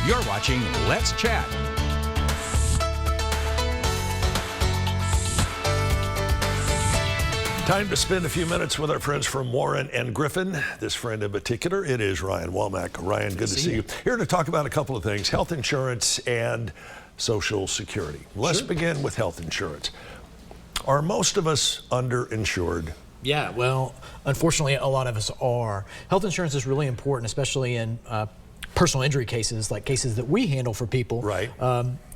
You're watching Let's Chat. Time to spend a few minutes with our friends from Warren and Griffin. This friend in particular, it is Ryan Womack. Ryan, good to see you. Here to talk about a couple of things, health insurance and Social Security. Let's begin with health insurance. Are most of us underinsured? Yeah, well, unfortunately, a lot of us are. Health insurance is really important, especially in personal injury cases, like cases that we handle for people. Right.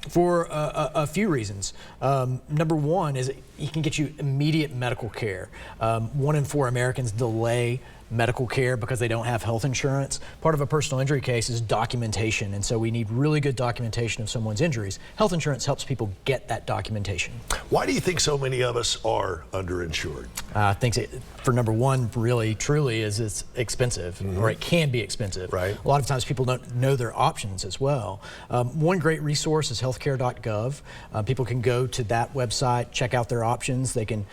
For a few reasons. Number one is it can get you immediate medical care. 1 in 4 Americans delay medical care because they don't have health insurance. Part of a personal injury case is documentation, and so we need really good documentation of someone's injuries. Health insurance helps people get that documentation. Why do you think so many of us are underinsured? I think for number one, really, truly, is it's expensive, or it can be expensive. Right. A lot of times people don't know their options as well. One great resource is healthcare.gov. People can go to that website, check out their options. They can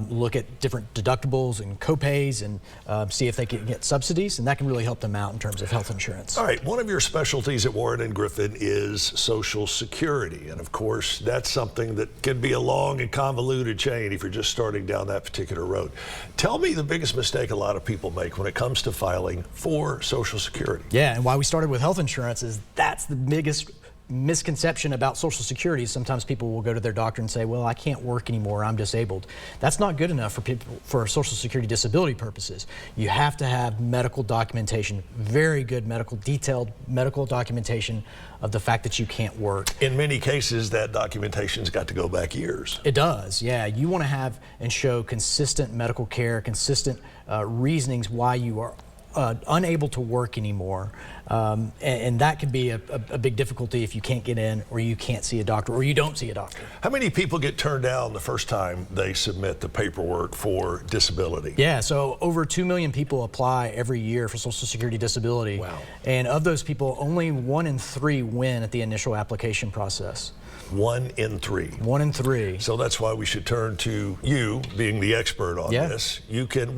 look at different deductibles and copays and see if they can get subsidies, and that can really help them out in terms of health insurance. All right, one of your specialties at Warren and Griffin is Social Security, and of course that's something that can be a long and convoluted chain if you're just starting down that particular road. Tell me the biggest mistake a lot of people make when it comes to filing for Social Security. Yeah, and why we started with health insurance is that's the biggest misconception about Social Security. Sometimes people will go to their doctor and say, well, I can't work anymore, I'm disabled. That's not good enough for people for Social Security disability purposes. You have to have medical documentation, very good detailed medical documentation of the fact that you can't work. In many cases, that documentation's got to go back years. It does, yeah. You want to have and show consistent medical care, consistent reasonings why you are unable to work anymore, and that could be a big difficulty if you can't get in, or you can't see a doctor, or you don't see a doctor. How many people get turned down the first time they submit the paperwork for disability? Yeah, so over 2 million people apply every year for Social Security disability. Wow. And of those people, only 1 in 3 win at the initial application process. 1 in 3. 1 in 3. So that's why we should turn to you, being the expert on this. You can,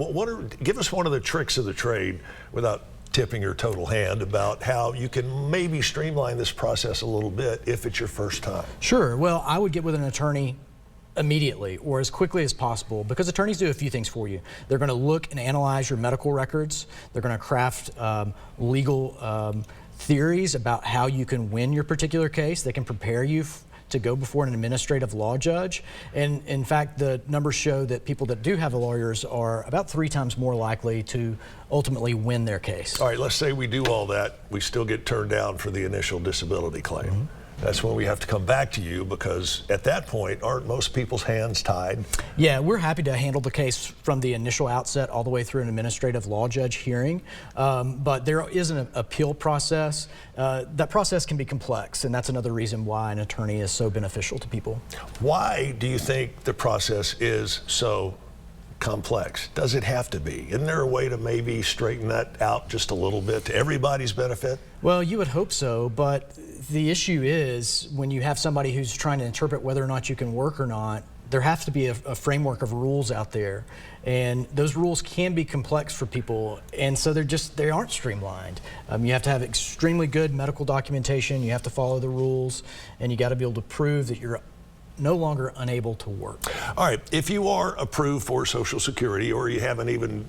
give us one of the tricks of the trade, without tipping your total hand, about how you can maybe streamline this process a little bit if it's your first time. Sure. Well, I would get with an attorney immediately or as quickly as possible, because attorneys do a few things for you. They're going to look and analyze your medical records. They're going to craft legal theories about how you can win your particular case. They can prepare you to go before an administrative law judge. And in fact, the numbers show that people that do have lawyers are about 3 times more likely to ultimately win their case. All right, let's say we do all that, we still get turned down for the initial disability claim. That's when we have to come back to you, because at that point, aren't most people's hands tied? Yeah, we're happy to handle the case from the initial outset all the way through an administrative law judge hearing, but there is an appeal process. That process can be complex, and that's another reason why an attorney is so beneficial to people. Why do you think the process is so complex? Does it have to be? Isn't there a way to maybe straighten that out just a little bit to everybody's benefit? Well, you would hope so, but the issue is when you have somebody who's trying to interpret whether or not you can work or not, there has to be a framework of rules out there, and those rules can be complex for people, and so they aren't streamlined. You have to have extremely good medical documentation, you have to follow the rules, and you got to be able to prove that you're no longer unable to work. All right, if you are approved for Social Security, or you haven't even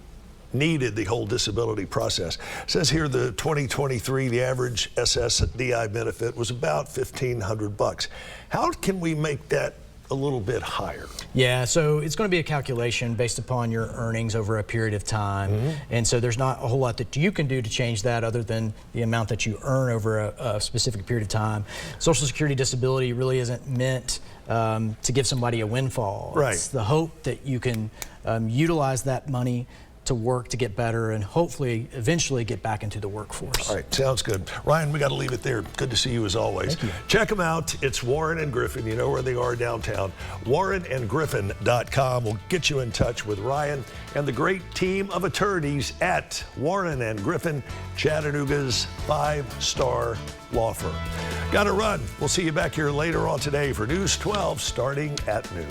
needed the whole disability process, it says here the 2023, the average SSDI benefit was about $1,500. How can we make that a little bit higher? Yeah, so it's going to be a calculation based upon your earnings over a period of time, and so there's not a whole lot that you can do to change that other than the amount that you earn over a specific period of time. Social Security disability really isn't meant to give somebody a windfall. Right. It's the hope that you can utilize that money to work to get better and hopefully eventually get back into the workforce. All right, sounds good. Ryan, we got to leave it there. Good to see you as always. Thank you. Check them out. It's Warren and Griffin. You know where they are downtown. WarrenandGriffin.com will get you in touch with Ryan and the great team of attorneys at Warren and Griffin, Chattanooga's 5-star law firm. Got to run. We'll see you back here later on today for News 12 starting at noon.